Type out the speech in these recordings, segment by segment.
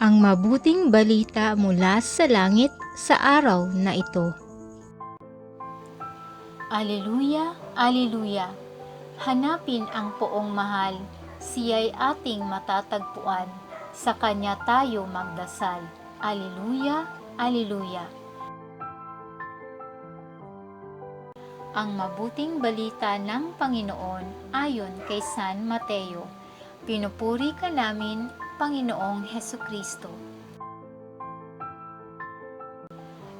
Ang mabuting balita mula sa langit sa araw na ito. Aleluya, aleluya! Hanapin ang poong mahal, siya'y ating matatagpuan, sa kanya tayo magdasal. Aleluya, aleluya! Ang mabuting balita ng Panginoon ayon kay San Mateo. Pinupuri ka namin, Panginoong Hesukristo.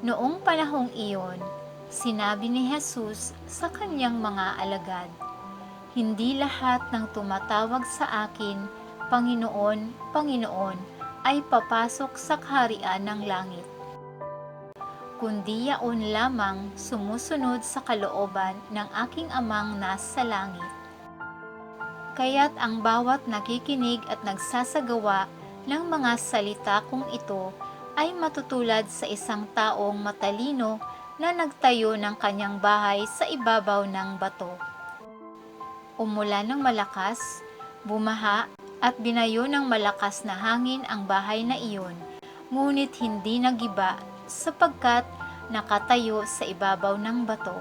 Noong panahong iyon, sinabi ni Jesus sa kanyang mga alagad, "Hindi lahat ng tumatawag sa akin, Panginoon, Panginoon, ay papasok sa kaharian ng langit, kundi yaon lamang sumusunod sa kalooban ng aking Amang nasa langit. Kaya't ang bawat nakikinig at nagsasagawa ng mga salita kong ito ay matutulad sa isang taong matalino na nagtayo ng kanyang bahay sa ibabaw ng bato. Umulan ng malakas, bumaha at binayo ng malakas na hangin ang bahay na iyon, ngunit hindi nagiba sapagkat nakatayo sa ibabaw ng bato.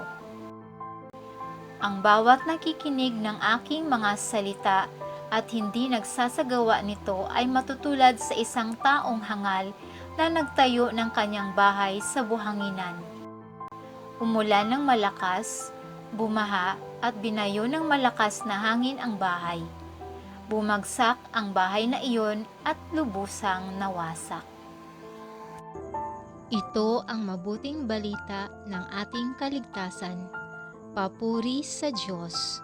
Ang bawat nakikinig ng aking mga salita at hindi nagsasagawa nito ay matutulad sa isang taong hangal na nagtayo ng kanyang bahay sa buhanginan. Umulan ng malakas, bumaha at binayo ng malakas na hangin ang bahay. Bumagsak ang bahay na iyon at lubusang nawasak." Ito ang mabuting balita ng ating kaligtasan. Papuri sa Diyos.